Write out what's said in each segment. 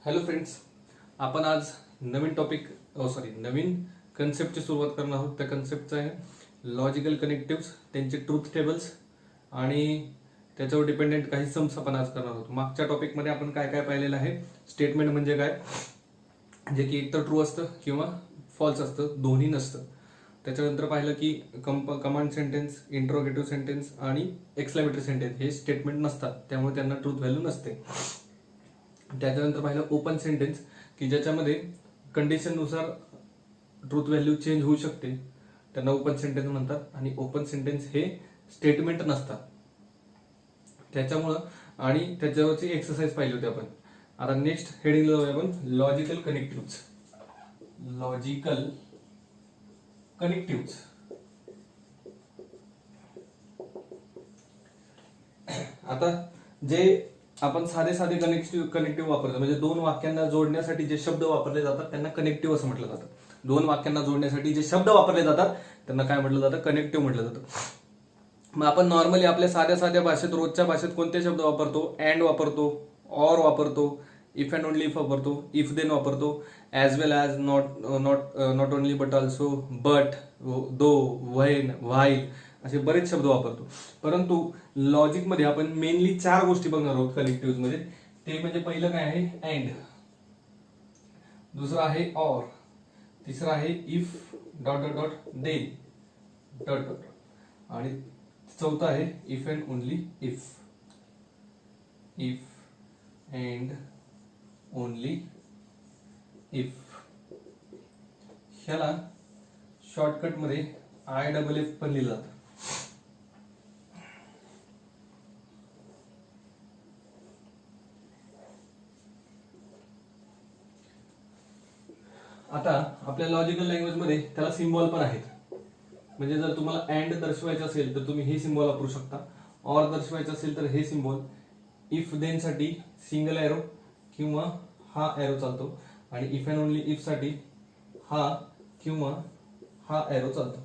Hello friends, आपण आज नवीन कन्सेप्टची सुरुवात करणार आहोत. त्या कन्सेप्टचं आहे लॉजिकल कनेक्टिव्स, त्यांचे ट्रूथ टेबल्स आणि त्याच्यावर डिपेंडेंट काही सम्स आपण आज करणार आहोत. मागच्या टॉपिकमध्ये आपण काय काय पाहिलेलं आहे. स्टेटमेंट म्हणजे काय, जे की एकतर ट्रू असतं किंवा फॉल्स असतं, दोन्ही नसतं. त्याच्यानंतर पाहिलं की कमांड सेंटेन्स, इंट्रोगेटिव्ह सेंटेन्स आणि एक्सक्लेमेटरी सेंटेन्स हे स्टेटमेंट नसतात, त्यामुळे त्यांना ट्रूथ व्हॅल्यू नसते. त्याच्यानंतर पाहिलं ओपन सेंटेन्स, की ज्याच्यामध्ये कंडिशननुसार ट्रूथ व्हॅल्यू चेंज होऊ शकते, त्यांना ओपन सेंटेन्स म्हणतात. आणि ओपन सेंटेन्स हे स्टेटमेंट नसतात त्याच्यामुळं. आणि त्याच्यावरची एक्सरसाइज पाहिली होती आपण. आता नेक्स्ट हेडिंगला जाऊया आपण, लॉजिकल कनेक्टिव्स. Logical connectives. आता जे आपण साधे कनेक्टिव्ह वापरतो, म्हणजे दोन वाक्यांना जोडण्यासाठी जे शब्द वापरले जातात त्यांना कनेक्टिव्ह असं म्हटलं जातं. दोन वाक्यांना जोडण्यासाठी जे शब्द वापरले जातात त्यांना काय म्हटलं जातं, कनेक्टिव्ह म्हटलं जातं. मग आपण नॉर्मली आपल्या साध्या भाषेत, रोजच्या भाषेत कोणते शब्द वापरतो? अँड वापरतो, ऑर वापरतो, इफ अँड ओनली इफ वापरतो, इफ देन वापरतो, as well as, not only but also, but, though, when, while असे बरेच शब्द वापरतो. परंतु लॉजिकमध्ये आपण मेनली 4 गोष्टी बघणार आहोत कनेक्टिव्ह मध्ये. ते म्हणजे पहिलं काय आहे, अँड. दुसरं आहे ऑर. तिसरं आहे if dot dot dot then dot dot. आणि चौथं आहे if and only if. If and only if. ह्याला शॉर्टकट मध्ये IFF पण लिहिलं जातं. आता आपल्या लॉजिकल लँग्वेज मध्ये त्याला सिम्बॉल पण आहेत. म्हणजे जर तुम्हाला अँड दर्शवायचं असेल तर तुम्ही हे सिम्बॉल वापरू शकता. ऑर दर्शवायचं असेल तर हे सिम्बॉल. इफ देन साठी सिंगल एरो किंवा हा एरो चालतो. आणि इफ अँड ओनली इफ साठी हा किंवा हा एरो चालतो.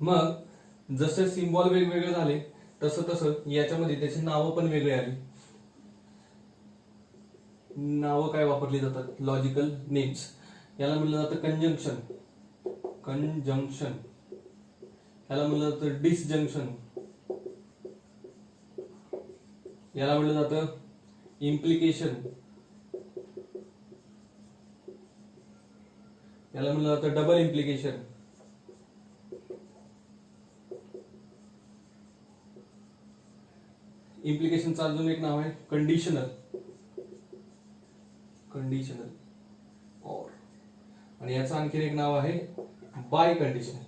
मग जसे सिम्बॉल वेगवेगळे झाले तसं याच्यामध्ये त्याची नावं पण वेगळी आली. नावं काय वापरली जातात, लॉजिकल नेम्स. याला म्हणलं जातं कंजंक्शन. याला म्हणलं जातं डिसजंक्शन. याला म्हणलं जातं इम्प्लिकेशन. याला म्हणलं जातं डबल इम्प्लिकेशन. इम्प्लिकेशनचं अजून एक नाव आहे कंडिशनल. ऑर. आणि याचं आणखी एक नाव आहे बाय कंडिशनल.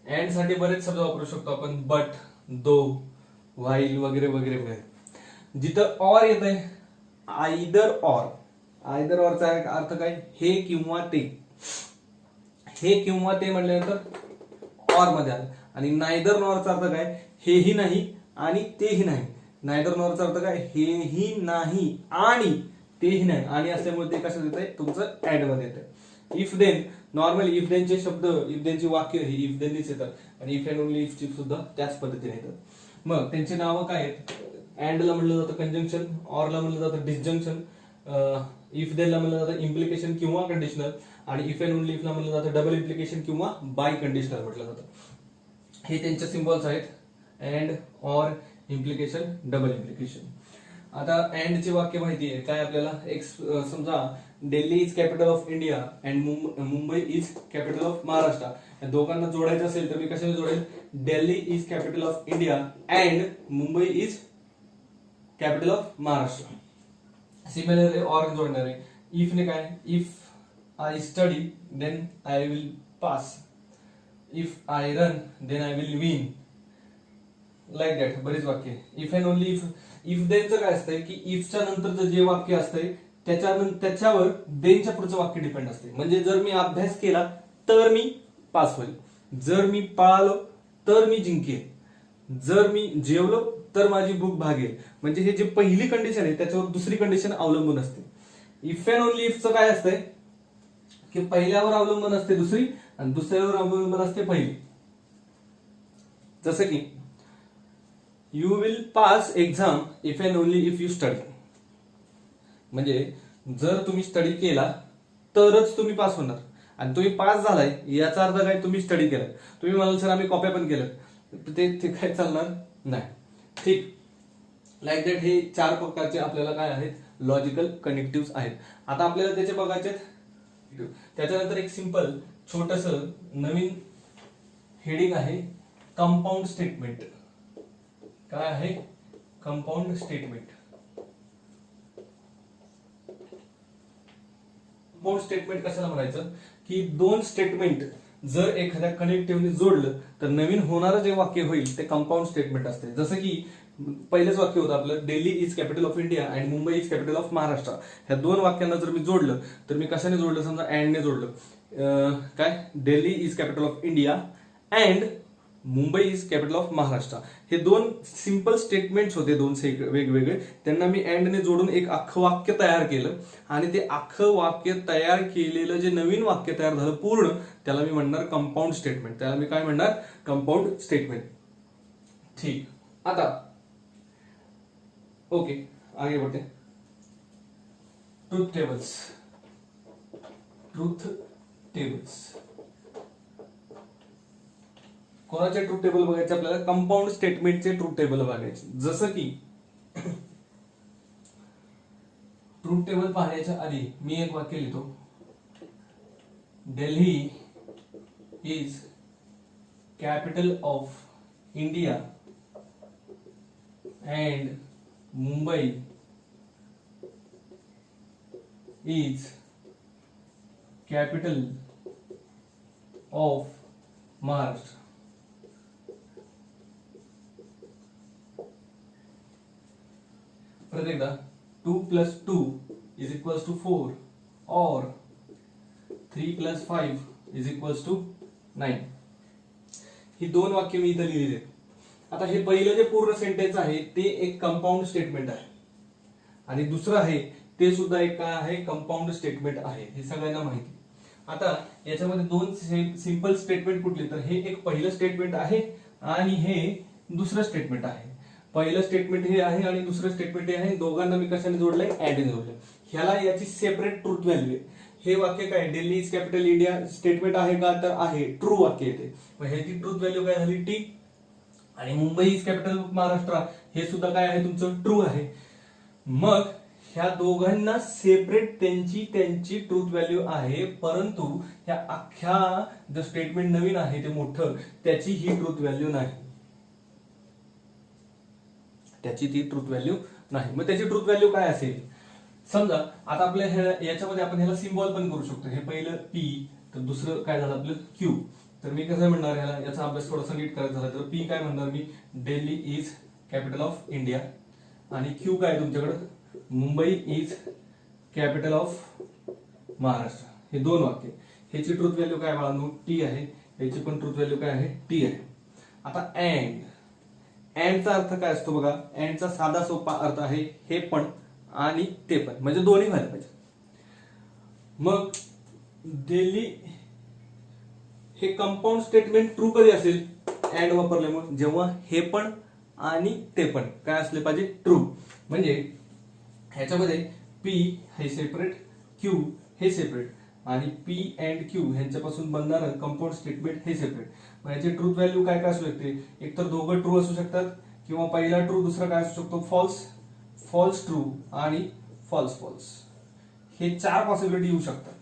अँड साठी बरेच शब्द वापरू शकतो आपण, बट, दो, व्हाईल वगैरे वगैरे वगैरे. जिथं ऑर येत आहे, आयदर ऑर. आयदर ऑरचा अर्थ काय, हे किंवा ते. हे किंवा ते म्हटल्यानंतर ऑर मध्ये आलं. आणि नायदर नॉरचा अर्थ काय, हेही नाही आणि तेही नाही. नायदर नॉरचा अर्थ काय, हेही नाही आणि तेही नाही. आणि असल्यामुळे ते कशात येत आहे, तुमचं ऍड मध्ये येत आहे. इफ देन, नॉर्मली इफ देनचे शब्द, इफ देनची वाक्य ही इफ देननीच येतात. आणि इफ अँड ओनली इफ ची सुद्धा त्याच पद्धतीने येतात. मग त्यांची नावं काय आहेत. अँडला म्हणलं जातं कंजंक्शन, ऑरला म्हणलं जातं डिसजंक्शन, इफ देनला म्हणलं जातं इम्प्लिकेशन किंवा कंडिशनल, आणि इफ अँड ओनली इफला म्हणलं जातं डबल इम्प्लिकेशन किंवा बाय कंडिशनल म्हटलं जातं. हे त्यांचे सिम्बॉल्स आहेत, and, or, implication, double implication. आता अँडचे वाक्य माहिती आहे काय आपल्याला. एक समजा Delhi is capital of India and Mumbai is capital of Maharashtra. या दोघांना जोडायचं असेल तर मी कशाने जोडेल, Delhi is capital of India and Mumbai is capital of Maharashtra. Similarly or जोडणार आहे. इफ ने काय, if I study then I will pass. If I run then I will win. Like that बरीच वाक्य. If and only if. If देनचं काय असतंय की इफच्या नंतरचं जे वाक्य असतंय त्याच्यावर देनच्या पुढचं वाक्य डिपेंड असते. म्हणजे जर मी अभ्यास केला तर मी पास होईल, जर मी पळालो तर मी जिंकेल, जर मी जेवलो तर माझी भूक भागेल. म्हणजे हे जे पहिली कंडिशन आहे त्याच्यावर दुसरी कंडिशन अवलंबून असते. इफ अँड ओनली इफचं काय असतंय की पहिल्यावर अवलंबून असते दुसरी आणि दुसऱ्यावर अवलंबून असते पहिली. जसं की you will pass exam if and only if you study. म्हणजे जर तुम्ही स्टडी केला तरच तुम्ही पास होणार. आणि तुम्ही पास झालाय याचा अर्थ काय, तुम्ही स्टडी केलं. तुम्ही म्हणाल सर आम्ही कॉप्या पण केलं, ते काय चालणार नाही. ठीक, लाईक दॅट हे 4 प्रकारचे आपल्याला काय आहेत, लॉजिकल कनेक्टिव्ह आहेत. आता आपल्याला त्याचे बघायचे. त्याच्यानंतर एक सिंपल छोटस नवीन हेडिंग आहे, कंपाऊंड स्टेटमेंट. काय आहे, कंपाऊंड स्टेटमेंट. कंपाऊंड स्टेटमेंट कशाला म्हणायचं, की 2 स्टेटमेंट जर एखाद्या कनेक्टिव्हने जोडलं तर नवीन होणारं जे वाक्य होईल ते कंपाऊंड स्टेटमेंट असते. जसं की पहिलेच वाक्य होतं आपलं, Delhi is capital of India and Mumbai is capital of Maharashtra. ह्या 2 वाक्यांना जर मी जोडलं तर मी कशाने जोडलं, समजा अँडने जोडलं. काय, Delhi is capital of India and Mumbai is capital of Maharashtra. हे 2 सिंपल स्टेटमेंट्स होते, 2 वेगवेगळे. त्यांना मी अँडने जोडून एक अख्खं वाक्य तयार केलं आणि ते अख्खं वाक्य तयार केलेलं जे नवीन वाक्य तयार झालं पूर्ण, त्याला मी म्हणणार कंपाऊंड स्टेटमेंट. त्याला मी काय म्हणणार, कंपाऊंड स्टेटमेंट. ठीक, आता ओके, आगे बढ़ते. Truth tables. ट्रूथ टेबल्स कोणाचे ट्रूथ टेबल बघायचे आपल्याला, कंपाऊंड स्टेटमेंटचे ट्रूथ टेबल बघायचे. जसं की ट्रूथ टेबल पाहण्याच्या आधी मी एक वाक्य लिहितो, Delhi is capital of India and Mumbai is capital of Maharashtra. परत एकदा, 2 + 2 = 4 और 3 + 5 = 9. ही 2 वाक्य मी इथं लिहिलेली आहेत. आता हे पहिलं जे पूर्ण सेंटेन्स आहे ते एक कंपाऊंड स्टेटमेंट आहे आणि दुसरं आहे ते सुद्धा एक काय आहे, कंपाऊंड स्टेटमेंट आहे. हे सगळ्यांना माहिती. आता याच्यामध्ये 2 सिंपल स्टेटमेंट कुठले, तर हे एक पहिलं स्टेटमेंट आहे आणि हे दुसरं स्टेटमेंट आहे. पहिलं स्टेटमेंट हे आहे आणि दुसरं स्टेटमेंट हे आहे. दोघांना मी कशाने जोडलंय, ऍडने जोडलंय. ह्याला याची सेपरेट ट्रूथ व्हॅल्यू आहे. हे वाक्य काय, Delhi is capital India statement आहे का, तर आहे, ट्रू वाक्य येते. मग ह्याची ट्रूथ व्हॅल्यू काय झाली, टी. आणि Mumbai is capital of Maharashtra हे सुद्धा काय आहे तुमचं, ट्रू आहे. मग ह्या दोघांना सेपरेट त्यांची ट्रूथ व्हॅल्यू आहे, परंतु ह्या अख्ख्या जो स्टेटमेंट नवीन आहे ते मोठं, त्याची ही ट्रूथ व्हॅल्यू नाही. त्याची ती ट्रूथ व्हॅल्यू नाही. मग त्याची ट्रूथ व्हॅल्यू काय असेल, समजा आता आपल्या याच्यामध्ये आपण ह्याला सिम्बॉल पण करू शकतो. हे पहिलं पी, तर दुसरं काय झालं आपलं क्यू. तर मी कसं म्हणणार ह्याला, याचा अभ्यास थोडासा नीट करायचा झाला तर पी काय म्हणणार मी, Delhi is capital of India आणि क्यू काय तुमच्याकडं, Mumbai is capital of Maharashtra. हे 2 वाक्य, ह्याची ट्रूथ व्हॅल्यू काय बाळांनो, टी आहे. ह्याची पण ट्रूथ व्हॅल्यू काय आहे, टी आहे. आता अँडचा अर्थ काय असतो बघा, अँडचा साधा सोपा अर्थ आहे हे पण आणि ते पण, म्हणजे दोन्ही व्हायला पाहिजे. मग दिल्ली हे कंपाऊंड स्टेटमेंट ट्रू कधी असेल, अँड वापरल्यामुळे, जेव्हा हे पण आणि ते पण काय असले पाहिजे, ट्रू. म्हणजे ह्याच्यामध्ये पी हे सेपरेट, क्यू हे सेपरेट आणि पी अँड क्यू ह्यांच्यापासून बनणारं कंपाऊंड स्टेटमेंट हे सेपरेट. मग याची ट्रूथ व्हॅल्यू काय काय असू शकते, एक तर दोघं ट्रू असू शकतात किंवा पहिला ट्रू दुसरा काय असू शकतो, फॉल्स, फॉल्स ट्रू आणि फॉल्स फॉल्स. हे 4 पॉसिबिलिटी येऊ शकतात.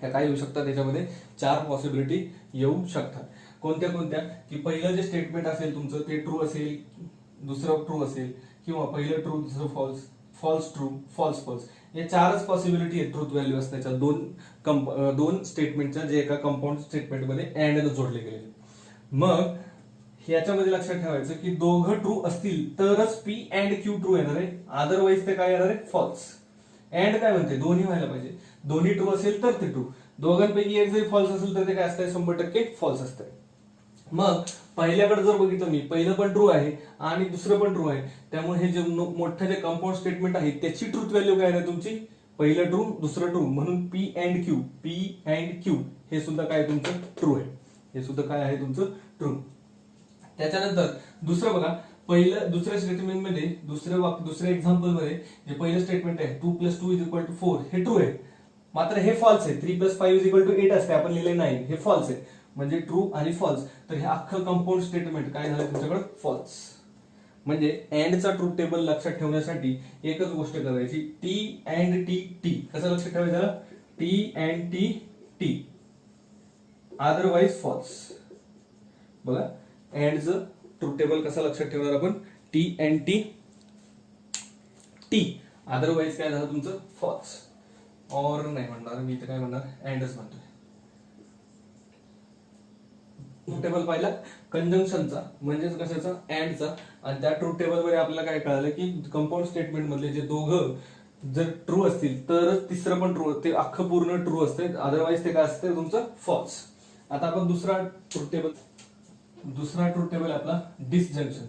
ह्या काय येऊ शकतात, त्याच्यामध्ये 4 पॉसिबिलिटी येऊ शकतात. कोणत्या कोणत्या, की पहिलं जे स्टेटमेंट असेल तुमचं ते ट्रू असेल, दुसरं ट्रू असेल किंवा पहिलं ट्रू दुसरं false, false true, false false. या 4च पॉसिबिलिटी आहेत ट्रूथ व्हॅल्यू असण्याच्या दोन स्टेटमेंटच्या, जे एका कंपाऊंड स्टेटमेंटमध्ये अँड जोडले गेलेले. मग याच्यामध्ये लक्षात ठेवायचं की दोघं ट्रू असतील तरच पी अँड क्यू ट्रू येणार आहे, अदरवाईज ते काय येणार आहे, फॉल्स. अँड काय म्हणते, दोन्ही व्हायला पाहिजे. दोन्ही ट्रू असेल तर ते ट्रू, दोघांपैकी एक जरी फॉल्स असेल तर ते काय असतंय, 100% फॉल्स असतंय. मग पहिल्याकडे जर बघितलं मी, पहिलं पण ट्रू आहे आणि दुसरं पण ट्रू आहे, त्यामुळे हे जे मोठं जे कंपाऊंड स्टेटमेंट आहे त्याची ट्रूथ व्हॅल्यू काय आहे तुमची, पहिलं ट्रू दुसरं ट्रू, म्हणून पी अँड क्यू हे सुद्धा काय तुमचं ट्रू आहे. हे सुद्धा काय आहे तुमचं ट्रू. त्याच्यानंतर दुसरं बघा, पहिलं दुसऱ्या स्टेटमेंट मध्ये दुसऱ्या एक्झाम्पल मध्ये जे पहिलं स्टेटमेंट आहे 2 + 2 = 4 हे ट्रू आहे, मात्र हे फॉल्स आहे. 3 + 5 = 8 असते, आपण लिहिले नाही, हे फॉल्स आहे. म्हणजे ट्रू आणि फॉल्स. तर हे अख्खं कंपाऊंड स्टेटमेंट काय झालं तुमच्याकडे फॉल्स. म्हणजे अँडचा ट्रूथ टेबल लक्षात ठेवण्यासाठी एकच गोष्ट करायची, टी अँड टी टी. कसं लक्षात ठेवायचं? T and T T, otherwise false. बघा अँडचं ट्रूथ टेबल कसं लक्षात ठेवणार आपण? T and T T, otherwise काय झालं तुमचं? फॉल्स. और नाही म्हणणार मी, तर काय म्हणणार? अँडच म्हणतोय. ट्रूथ टेबल पाहिला कंजंक्शनचा, म्हणजेच कशाचा? अँडचा. आणि त्या ट्रूथ टेबल मध्ये आपल्याला काय कळालं की कंपाऊंड स्टेटमेंट मधले जे दोघं जर ट्रू असतील तरच तिसरं पण ट्रू, ते अख्खं पूर्ण ट्रू असते, अदरवाइज ते काय असते तुमचं? फॉल्स. आता आपण दुसरा ट्रूथ टेबल आपला डिसजंक्शन,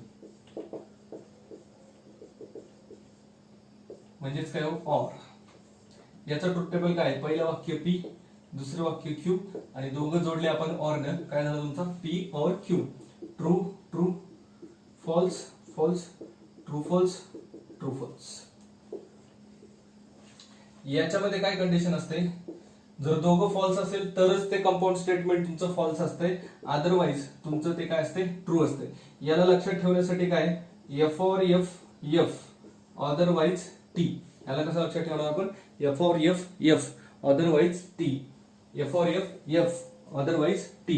म्हणजेच काय? ऑर. याचं ट्रूथ टेबल काय? पहिलं वाक्य पी, दुसरं वाक्य क्यू, आणि दोघं जोडले आपण ऑर न, काय झालं तुमचा? P or Q. True true, false false, true false, true false. याच्यामध्ये काय कंडिशन असते? जर दोघं फॉल्स असेल तरच ते कंपाऊंड स्टेटमेंट तुमचं फॉल्स असते, अदरवाइज तुमचं ते काय असते? ट्रू असते. याला लक्षात ठेवण्यासाठी काय? एफ और एफ एफ, अदरवाइज टी. याला कसं लक्षात ठेवणार आपण? एफ और F F, otherwise T. F और एफ एफ, अदरवाइज टी.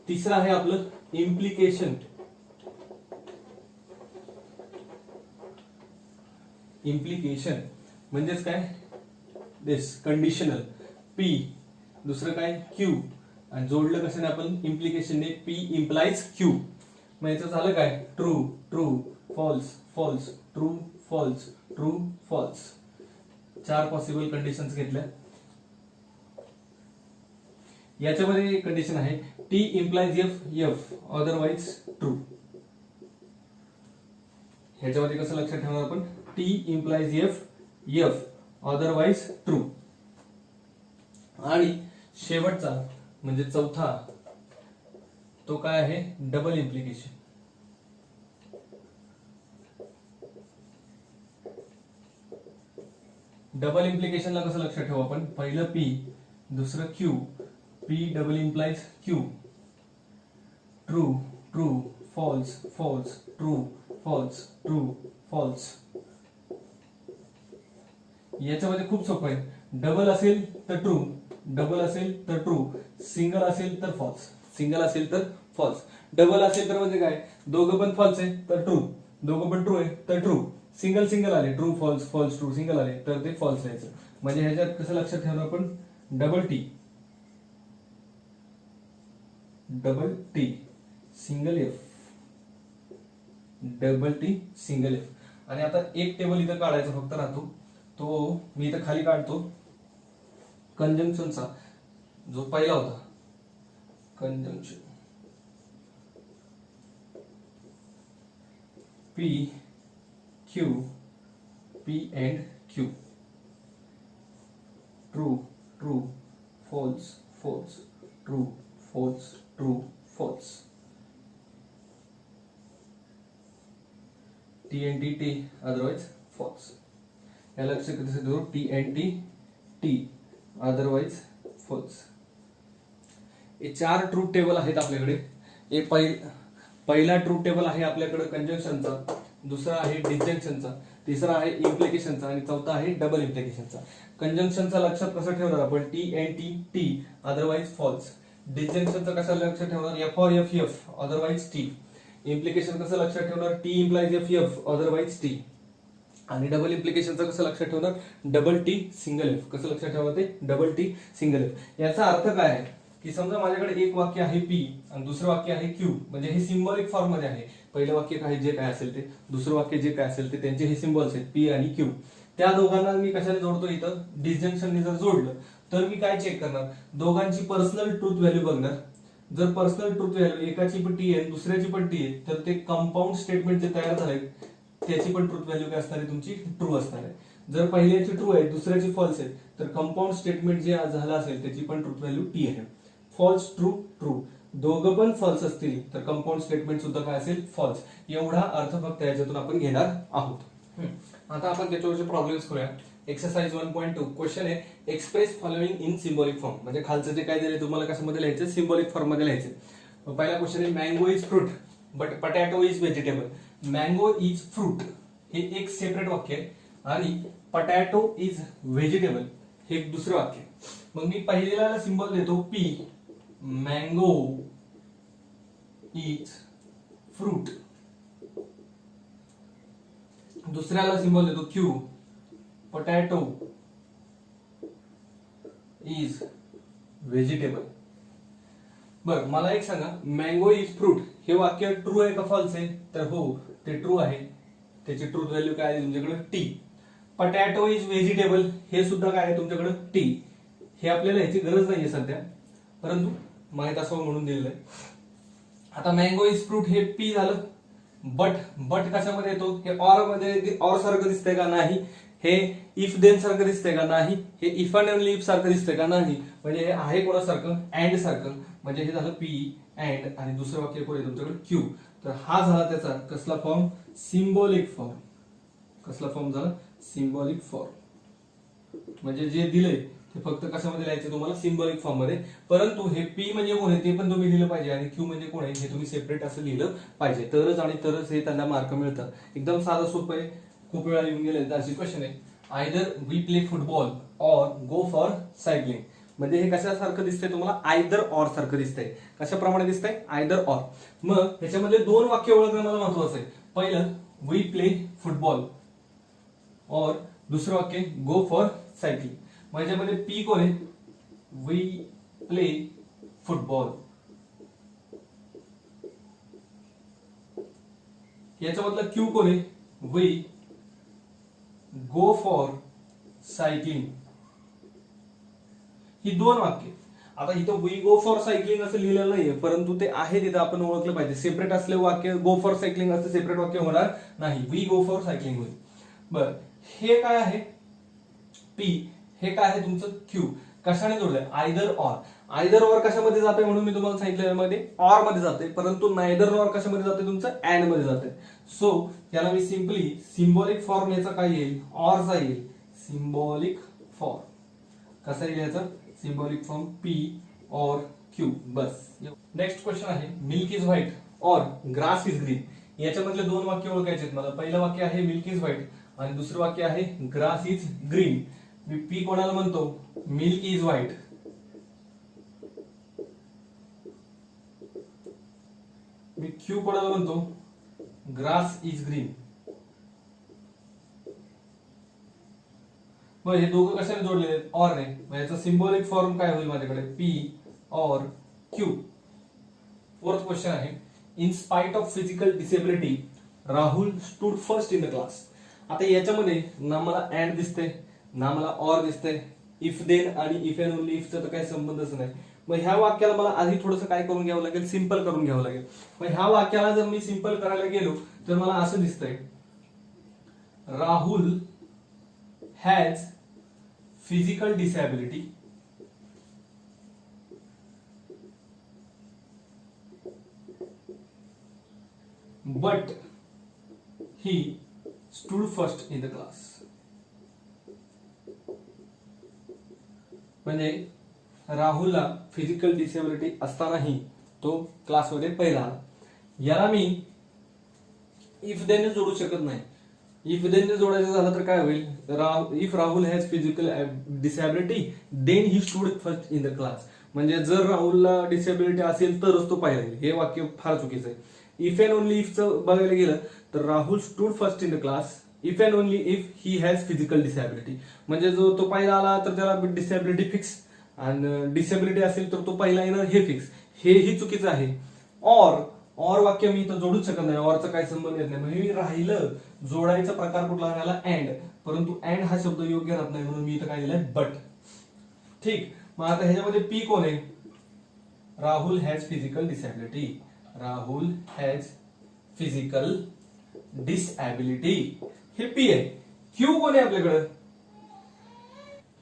तिसरं आहे आपलं इम्प्लिकेशन. इम्प्लिकेशन म्हणजेच काय? दिस कंडिशनल. पी, दुसरं काय? क्यू, आणि जोडलं कशाने आपण? इम्प्लिकेशनने. P implies Q. मग याचं झालं काय? True true, false false, true false, true false. 4 possible conditions घेतल्या. याच्यामध्ये कंडिशन आहे T implies F F, otherwise true. ह्याच्यामध्ये कसं लक्षात ठेवणार आपण? T implies F F, otherwise true. आणि शेवटचा म्हणजे चौथा, तो काय आहे? Double implication. डबल इम्प्लिकेशनला कसं लक्षात ठेवू आपण? पहिलं पी, दुसरं Q. P double implies Q. True true, false false, true false, true false. याच्यामध्ये खूप सोपं आहे. डबल असेल तर ट्रू, डबल असेल तर ट्रू, सिंगल असेल तर फॉल्स, सिंगल असेल तर फॉल्स. डबल असेल तर म्हणजे काय? दोघं पण फॉल्स आहे तर ट्रू, दोघं पण ट्रू आहे तर ट्रू. सिंगल सिंगल आले, true false false true, single आले तर ते फॉल्स लिहायचं. म्हणजे ह्याच्यात कसं लक्षात ठेवणार आपण? Double T single F, double T single F. आणि आता एक टेबल इथं काढायचं फक्त राहतो, तो मी इथं खाली काढतो. कंजंक्शनचा जो पहिला होता, conjunction P Q, P and Q. True true, false false, true false, true false. T and T T, otherwise false. याला लक्षात कसं ठेवू? T and T T, otherwise false. हे 4 ट्रूथ टेबल आहेत आपल्याकडे. हे पहिला ट्रूथ टेबल आहे आपल्याकडे कंजंक्शनचा, दुसरा आहे डिसजंक्शनचा, तिसरा आहे इम्प्लिकेशनचा, आणि चौथा आहे डबल इम्प्लिकेशनचा. कंजंक्शनचा लक्षात कसं ठेवणार आपण? T and T T, otherwise false. डिसजंक्शनचा कसं लक्षात ठेवणार? एफ और F F, otherwise T. Implication कसं लक्षात ठेवणार? T implies F F, otherwise T. आणि डबल इम्प्लिकेशनचं कसं लक्षात ठेवणार? Double T single F. कसं लक्षात ठेवणार ते? Double T single F. याचा अर्थ काय आहे की समजा माझ्याकडे एक वाक्य आहे पी आणि दुसरं वाक्य आहे क्यू, म्हणजे हे सिम्बॉलिक फॉर्म मध्ये आहे. पहिलं वाक्य काय जे काय असेल ते, दुसरं वाक्य जे काय असेल ते, त्यांचे हे सिम्बॉल्स आहेत पी आणि क्यू. त्या दोघांना मी कशाने जोडतो? इथं डिसजंक्शनने जर जोडलं तर मी काय चेक करणार? दोघांची पर्सनल ट्रूथ व्हॅल्यू बघणार. जर पर्सनल ट्रूथ व्हॅल्यू एकाची पण टी आहे दुसऱ्याची पण टी आहे, तर ते कंपाऊंड स्टेटमेंट जे तयार झालंय त्याची पण ट्रूथ व्हॅल्यू काय असणार आहे? तुमची ट्रू असणार आहे. जर पहिल्याची ट्रू आहे दुसऱ्याची फॉल्स आहे, तर कंपाऊंड स्टेटमेंट जे झालं असेल त्याची पण ट्रूथ व्हॅल्यू टी आहे. फॉल्स ट्रू ट्रू, दोघं पण फॉल्स असतील तर कंपाऊंड स्टेटमेंट सुद्धा काय असेल फॉल्स. एवढा अर्थ फक्त याच्यातून आपण घेणार आहोत. आता आपण त्याच्यावरचे प्रॉब्लेम्स करूया. एक्सरसाइज 1.2 क्वेश्चन आहे express following in symbolic form. म्हणजे खालचं जे काय दिले तुम्हाला कशामध्ये लिहायचं सिम्बॉलिक फॉर्म मध्ये लिहायचं. पहिला क्वेश्चन आहे mango is fruit but potato is vegetable. Mango is fruit हे एक सेपरेट वाक्य आहे आणि पटॅटो इज व्हेजिटेबल हे एक दुसरं वाक्य. मग मी पहिल्याला सिंबल देतो पी, मँगो इज फ्रूट. दुसऱ्याला सिंबल देतो क्यू, पोटॅटो इज व्हेजिटेबल. बर मला एक सांगा मँगो इज फ्रूट हे वाक्य ट्रू आहे का फॉल्स आहे? तर हो ते ट्रू आहे. त्याची ट्रूथ व्हॅल्यू काय आहे तुमच्याकडे टी. पोटॅटो इज व्हेजिटेबल हे सुद्धा काय आहे तुमच्याकडे टी. हे आपल्याला याची गरज नाहीये सध्या परंतु माहित असावं म्हणून दिलेलं आहे. आता मँगो इज फ्रूट हे पी झालं. बट कशामध्ये येतो? हे ऑर मध्ये ऑर सारखं दिसतंय का? नाही. हे इफ देन सारखं दिसतंय का? नाही. हे इफ अँड ओनली इफ सारखं दिसतंय का? नाही. म्हणजे हे आहे कोणासारखं? अँड सारखं. म्हणजे हे झालं पी अँड आणि दुसरं वाक्य कोण आहे तुमच्याकडे क्यू. तर हा झाला त्याचा कसला फॉर्म? Symbolic form. कसला फॉर्म झाला? Symbolic form. म्हणजे जे दिलंय ते फक्त कशामध्ये लिहायचं तुम्हाला? सिम्बॉलिक फॉर्म मध्ये. परंतु हे पी म्हणजे कोण आहे ते पण तुम्ही लिहिलं पाहिजे आणि क्यू म्हणजे कोण आहे हे तुम्ही सेपरेट असं लिहिलं पाहिजे. तरच हे त्यांना मार्क मिळतात. एकदम साधं सोपं आहे. खूप वेळा येऊन गेले अशी क्वेश्चन आहे. Either we play football or go for cycling. म्हणजे हे कशासारखं दिसतंय तुम्हाला? आयदर ऑर सारखं दिसतंय. कशाप्रमाणे दिसतंय? Either or. मग ह्याच्यामधले दोन वाक्य ओळखणं मला महत्वाचं आहे. पहिलं वी प्ले फुटबॉल और दुसरं वाक्य गो फॉर सायकलिंग. माझ्यामध्ये पी कोण आहे? We play football. याच्यामधला क्यू कोण आहे? We go for cycling. ही दोन वाक्य. आता इथं वी गो फॉर सायकलिंग असं लिहिलेलं नाहीये परंतु ते आहे तिथं आपण ओळखलं पाहिजे. सेपरेट असले वाक्य गो फॉर सायकलिंग असं सेपरेट वाक्य होणार नाही. वी गो फॉर सायकलिंग होईल. बर हे काय आहे? पी. हे काय आहे तुमचं? क्यू. कशाने जोडलंय? Either or. आयदर ऑर कशामध्ये जाते म्हणून मी तुम्हाला सांगितलं मध्ये ऑर मध्ये जाते परंतु नायदर ऑर कशामध्ये जाते तुमचं? अँड मध्ये जाते. सो याला मी सिंपली सिम्बॉलिक फॉर्म याचा काय येईल? ऑरचा येईल. सिम्बॉलिक फॉर्म कसा येईल याचा? Symbolic form P or Q. Bus. Next question आहे मिल्क इज व्हाईट और ग्रास इज ग्रीन. याच्यामधले दोन वाक्य ओळखायचे आहेत मला. पहिलं वाक्य आहे मिल्क इज व्हाईट आणि दुसरं वाक्य आहे grass is green. Me P कोणाला म्हणतो? Milk is white. Me Q कोणाला म्हणतो? Grass is green. मग हे दोघं कशाने जोडलेले आहेत? ऑर ने. मग याचा सिम्बॉलिक फॉर्म काय होईल माझ्याकडे? P or Q. Fourth question आहे in spite of physical disability Rahul stood first in the class. आता याच्यामध्ये ना मला अँड दिसते ना मला ऑर दिसते. इफ देन आणि इफ अँड ओनली इफचा तर काही संबंधच नाही. मग ह्या वाक्याला मला आधी थोडंसं काय करून घ्यावं लागेल? सिंपल करून घ्यावं लागेल. मग ह्या वाक्याला जर मी सिंपल करायला गेलो तर मला असं दिसतंय Rahul has physical disability but he stood first in the class. म्हणजे राहुलला फिजिकल डिसेबिलिटी असतानाही तो क्लासमध्ये पहिला आला. याला मी इफ देन जोडू शकत नाही. इफ देन जोडायचं झालं तर काय होईल? If Rahul has physical disability then he stood first in the class. म्हणजे जर राहुलला डिसेबिलिटी असेल तरच तो पहिला येईल. हे वाक्य फार चुकीचं आहे. इफ अँड ओनली इफचं बघायला गेलं तर Rahul stood first in the class if and only if he has physical disability. म्हणजे जो तो पहिला आला तर त्याला डिसॅबिलिटी फिक्स आणि डिसेबिलिटी असेल तर तो पहिला येणार हे फिक्स. हेही चुकीचं आहे. ऑर वाक्य मी इथं जोडूच शकत नाही. ऑरचा काय संबंध येत नाही. म्हणजे राहिलं जोडायचा प्रकार कुठला राहिला? अँड. परंतु अँड हा शब्द योग्य राहत नाही म्हणून मी इथं काय दिलंय? बट. ठीक. मग आता ह्याच्यामध्ये पी कोण आहे? Rahul has physical disability. Rahul has physical disability हे पी आहे. क्यू कोण आहे आपल्याकडे?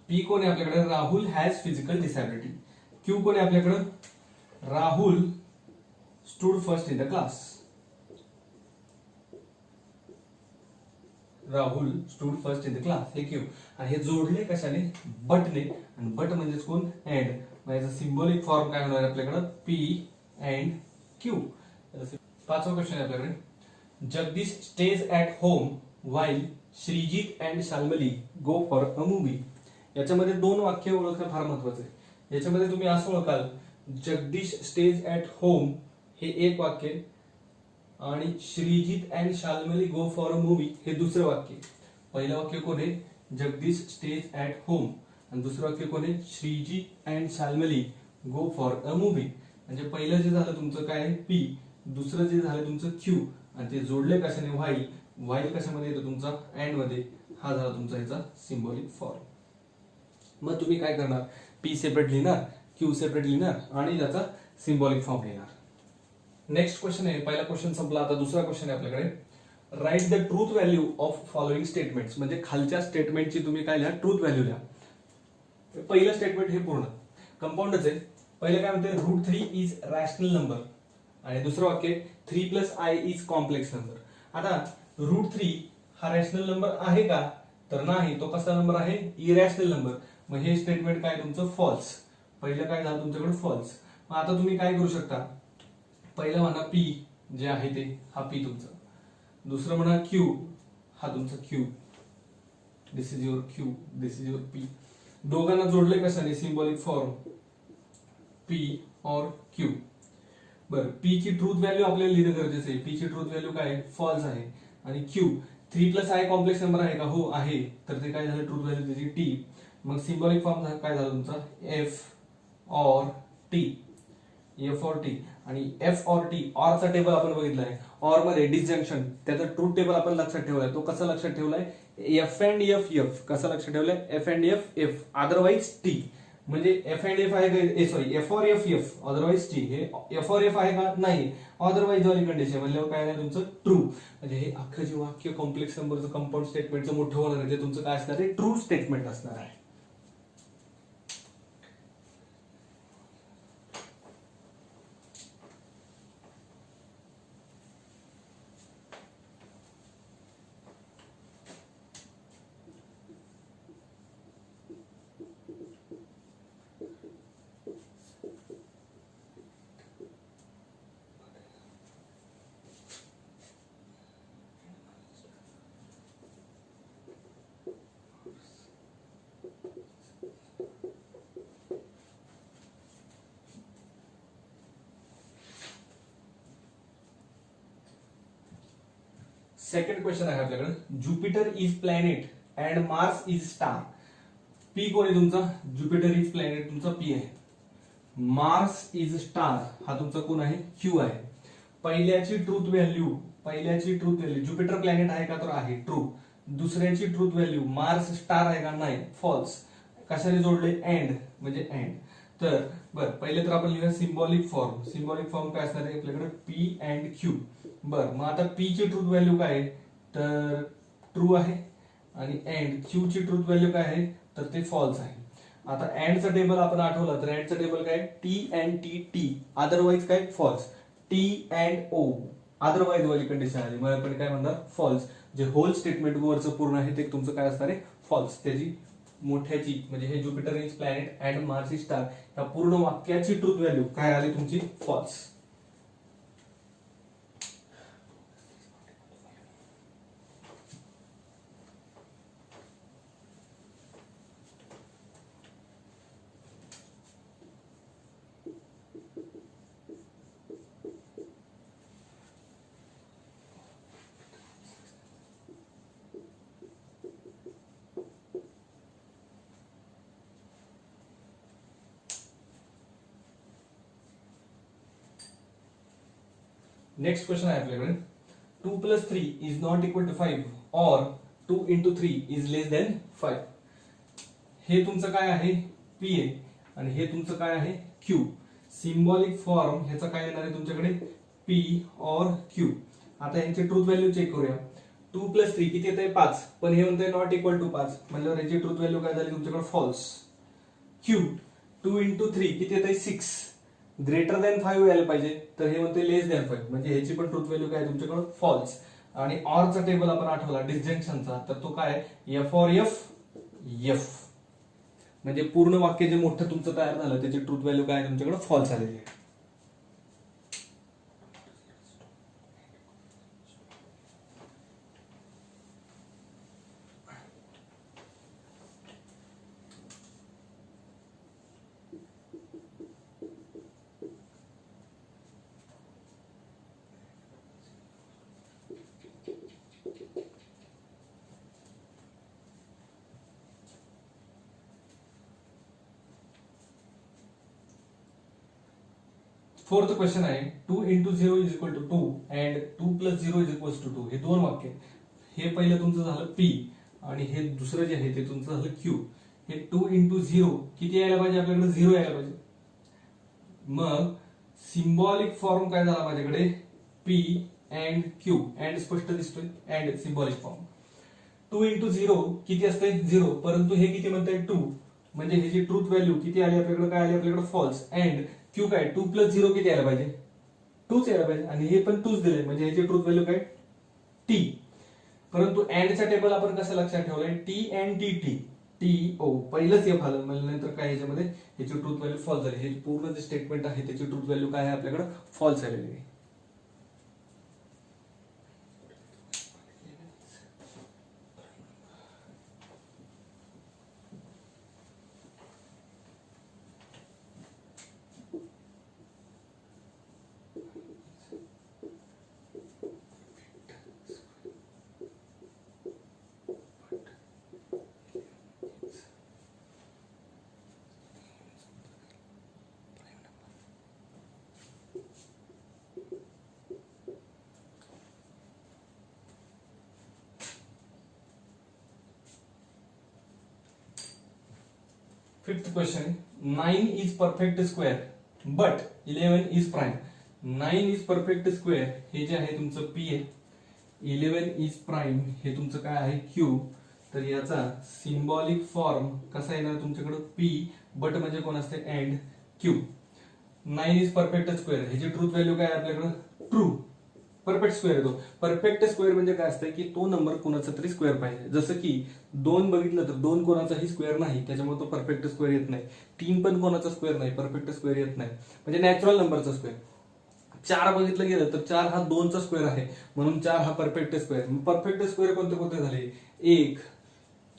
पी कोण आहे आपल्याकडे? Rahul has physical disability. Q कोण आहे आपल्याकडे? Rahul stood first in the class. Rahul stood first in the class. हे क्यू. आणि हे जोडले कशाने? बटने. आणि बट म्हणजेच कोण? अँड. मग याचा सिम्बॉलिक फॉर्म काय होणार आपल्याकडे? P and Q. पाचवा क्वेश्चन आहे आपल्याकडे. Jagdish stays at home while Shrijit and Shalmali go for a movie. याच्यामध्ये दोन वाक्य ओळखणं फार महत्वाचं आहे. याच्यामध्ये तुम्ही असं ओळखाल, जगदीश स्टेज ऍट होम हे एक वाक्य आणि Shrijit and Shalmali go for a movie हे दुसरं वाक्य. पहिलं वाक्य कोण आहे? Jagdish stays at home. आणि दुसरं वाक्य कोण आहे? Shrijit and Shalmali go for a movie. म्हणजे पहिलं जे झालं तुमचं काय आहे? पी. दुसरं जे झालं तुमचं क्यू. आणि ते जोडले कशाने? व्हाईल. व्हाईल कशामध्ये येतो तुमचा? अँड मध्ये. हा झाला तुमचा याचा सिम्बॉलिक फॉर्म. मग तुम्ही काय करणार? पी सेपरेट लिहिणार, क्यू सेपरेट लिहिणार आणि त्याचा सिम्बॉलिक फॉर्म लिहिणार. नेक्स्ट क्वेश्चन आहे. पहिला क्वेश्चन संपला, आता दुसरा क्वेश्चन आहे आपल्याकडे. Write the truth value of following statements. म्हणजे खालच्या स्टेटमेंटची तुम्ही काय लिहा? ट्रूथ व्हॅल्यू लिहा. पहिलं स्टेटमेंट हे पूर्ण कंपाऊंडच आहे. पहिलं काय म्हणते? √3 इज रॅशनल नंबर. आणि दुसरं वाक्य 3 + i इज कॉम्प्लेक्स नंबर. आता √3 हा रॅशनल नंबर आहे का? तर नाही. तो कसा नंबर आहे? Irrational number. मग हे स्टेटमेंट काय तुमचं? फॉल्स. पहिलं काय झालं तुमच्याकडे? फॉल्स. मग आता तुम्ही काय करू शकता? पहिलं म्हणा पी जे आहे ते, हा पी तुमचा. दुसरं म्हणा क्यू, हा तुमचा Q. This is your Q, this is your P. दोघांना जोडले कशाने? Symbolic form P or Q. बरं, पी ची ट्रूथ व्हॅल्यू आपल्याला लिहिणं गरजेचं आहे. पी ची ट्रूथ व्हॅल्यू काय आहे? फॉल्स आहे. आणि क्यू 3 + i कॉम्प्लेक्स नंबर आहे का? हो आहे. तर ते काय झालं? ट्रूथ व्हॅल्यू त्याची टी. मग सिम्बॉलिक फॉर्म काय झाला तुमचा? एफ और टी. एफ और टी. आणि एफ और टी, ऑर चा टेबल आपण बघितलाय. ऑर मध्ये डिसजंक्शन, त्याचा ट्रूथ टेबल आपण लक्षात ठेवलाय. तो कसा लक्षात ठेवलाय? F and F F. कसा लक्षात ठेवलाय? F and F F, otherwise T. म्हणजे एफ अँड एफ आहे का? सॉरी, एफ और एफ एफ, अदरवाइज टी. हे एफ और एफ आहे का? नाही. अदरवाइज वाली कंडिशन म्हणल्यावर काय नाही तुमचं? ट्रू. म्हणजे हे अख्खं जे वाक्य कॉम्प्लेक्स नंबरचं कंपाऊंड स्टेटमेंटचं मोठं होणार आहे ते तुमचं काय असणार आहे? ट्रू स्टेटमेंट असणार आहे. सेकंड क्वेश्चन आहे आपल्याकडे. Jupiter is planet and Mars is star. P कोण आहे तुमचा? ज्युपिटर इज प्लॅनेट तुमचा पी आहे. मार्स इज स्टार हा तुमचा कोण आहे? क्यू आहे. पहिल्याची ट्रूथ व्हॅल्यू, ज्युपिटर प्लॅनेट आहे का? तर आहे, ट्रू. दुसऱ्याची ट्रूथ व्हॅल्यू मार्स स्टार आहे का? नाही, फॉल्स. कशाने जोडले? अँड, म्हणजे अँड. तर बरं, पहिले तर आपण लिहूया सिम्बॉलिक फॉर्म. सिम्बॉलिक फॉर्म काय असणार आहे आपल्याकडे? P and Q. बर, मग आता पी ची ट्रूथ व्हॅल्यू काय आहे? तर ट्रू आहे. आणि अँड क्यू ची ट्रूथ व्हॅल्यू काय आहे? तर ते फॉल्स आहे. आता अँडचा टेबल आपण आठवलं तर अँडचा टेबल काय? T and T T, otherwise काय? False. T and O, otherwise वाली कंडिशन आली, मग आपण काय म्हणणार? फॉल्स. जे होल स्टेटमेंट वरचं पूर्ण आहे ते तुमचं काय असणार आहे? फॉल्स. त्याची मोठ्याची म्हणजे हे Jupiter is planet and Mars is star या पूर्ण वाक्याची ट्रूथ व्हॅल्यू काय आली तुमची? फॉल्स. नेक्स्ट क्वेश्चन आहे आपल्याकडे. 2 + 3 इज नॉट इक्वल टू 5 और 2 × 3 इज लेस दॅन 5. हे तुमचं काय आहे? पी आहे. आणि हे तुमचं काय आहे? क्यू. सिम्बॉलिक फॉर्म ह्याचा काय येणार आहे तुमच्याकडे? P or Q. आता यांची ट्रूथ व्हॅल्यू चेक करूया. 2 + 3 किती येते? 5. पण हे म्हणते नॉट इक्वल टू 5 म्हणल्यावर याची ट्रूथ व्हॅल्यू काय झाली तुमच्याकडे? फॉल्स. क्यू 2 × 3 किती येते? 6. ग्रेटर दॅन 5 यायला पाहिजे, तर हे म्हणते लेस दॅन 5, म्हणजे ह्याची पण ट्रूथ व्हॅल्यू काय तुमच्याकडे फॉल्स. आणि ऑरचा टेबल आपण आठवला डिसजंक्शनचा, तर तो काय एफ ऑर एफ एफ, म्हणजे पूर्ण वाक्य जे मोठं तुमचं तयार झालं त्याची ट्रूथ व्हॅल्यू काय तुमच्याकडे फॉल्स आलेली आहे. फोर्थ क्वेश्चन आहे 2 into 0 is equal to 2 and 2 plus 0 is equal to 2. हे दोन वाक्य, हे पहिलं तुमचं झालं पी आणि हे दुसरं जे आहे ते तुमचं झालं क्यू. हे 2 इंटू 0 किती यायला पाहिजे आपल्याकडे 0 यायला पाहिजे. मग सिम्बॉलिक फॉर्म काय झाला माझ्याकडे पी अँड क्यू. अँड स्पष्ट दिसतोय, अँड सिम्बॉलिक फॉर्म. 2 इंटू 0 किती असते 0, परंतु हे किती म्हणताय 2, म्हणजे ह्याची ट्रूथ व्हॅल्यू किती आली आपल्याकडे, काय आली आपल्याकडे फॉल्स. अँड क्यू काय 2 प्लस 0 किती यायला पाहिजे 2च यायला पाहिजे, आणि हे पण 2च दिले, म्हणजे ह्याची ट्रूथ व्हॅल्यू काय टी. परंतु अँडचा टेबल आपण कसं लक्षात ठेवलंय T and T T T ओ, पहिलंच एफ आलं, म्हणजे नंतर काय ह्याच्यामध्ये ह्याची ट्रूथ व्हॅल्यू फॉल्स झाली. हे पूर्ण जे स्टेटमेंट आहे त्याची ट्रूथ व्हॅल्यू काय आहे आपल्याकडे फॉल्स आलेली आहे. Fifth question, 9 is perfect square but 11 is prime. 9 is perfect square हे जे आहे तुमचं पी आहे, 11 इज प्राइम हे तुमचं काय आहे क्यू. तर याचा सिम्बॉलिक फॉर्म कसा येणार तुमच्याकडे पी, बट म्हणजे कोण असते and Q. 9 is perfect square ह्याची ट्रूथ व्हॅल्यू काय आपल्याकडे ट्रू. परफेक्ट स्क्वेअर येतो. परफेक्ट स्क्वेअर म्हणजे काय असतं की तो नंबर कोणाचा तरी स्क्वेअर पाहिजे. जसं की 2 बघितलं तर 2 कोणाचाही स्क्वेअर नाही, त्याच्यामुळे तो परफेक्ट स्क्वेअर येत नाही. 3 पण कोणाचा स्क्वेअर नाही, परफेक्ट स्क्वेअर येत नाही, म्हणजे नॅचरल नंबरचा स्क्वेअर. 4 बघितलं गेलं तर 4 हा 2चा स्क्वेअर आहे, म्हणून 4 हा परफेक्ट स्क्वेअर. परफेक्ट स्क्वेअर कोणते कोणते झाले 1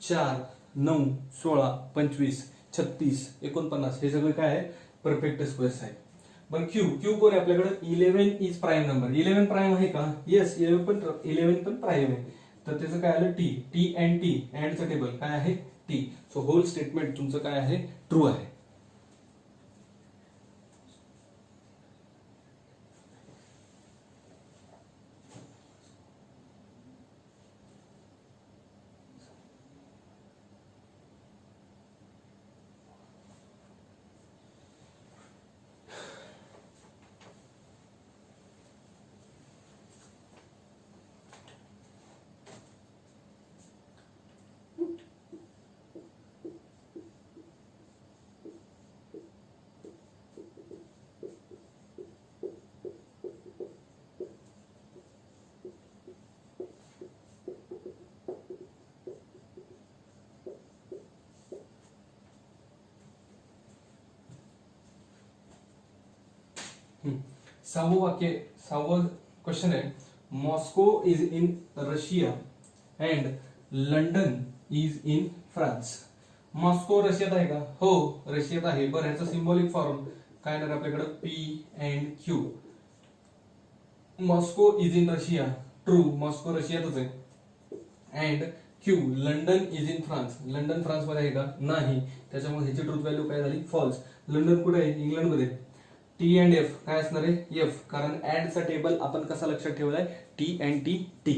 4 9 16 25 36 49, हे सगळे काय आहे परफेक्ट स्क्वेअर्स आहेत. पण क्यू क्यू कोण आहे आपल्याकडे 11 इज प्राईम नंबर. 11 प्राईम आहे का, येस 11 पण प्राईम आहे. तर त्याचं काय आलं टी. टी अँड टी, अँडचं टेबल काय आहे टी. सो होल स्टेटमेंट तुमचं काय आहे ट्रू आहे. सहावं वाक्य, सहावं क्वेश्चन आहे Moscow is in Russia and London is in France. Moscow रशियात आहे का, हो रशियात आहे. बरं ह्याचा सिम्बॉलिक फॉर्म काय येणार आपल्याकडे P and Q. Moscow is in Russia true, मॉस्को रशियातच आहे. And Q London is in France, London France मध्ये आहे का नाही, त्याच्यामुळे ह्याची ट्रूथ व्हॅल्यू काय झाली फॉल्स. लंडन कुठे आहे इंग्लंड मध्ये. टी अँड एफ काय असणार आहे एफ, कारण अँडचा टेबल आपण कसा लक्षात ठेवलाय टी अँड टी टी.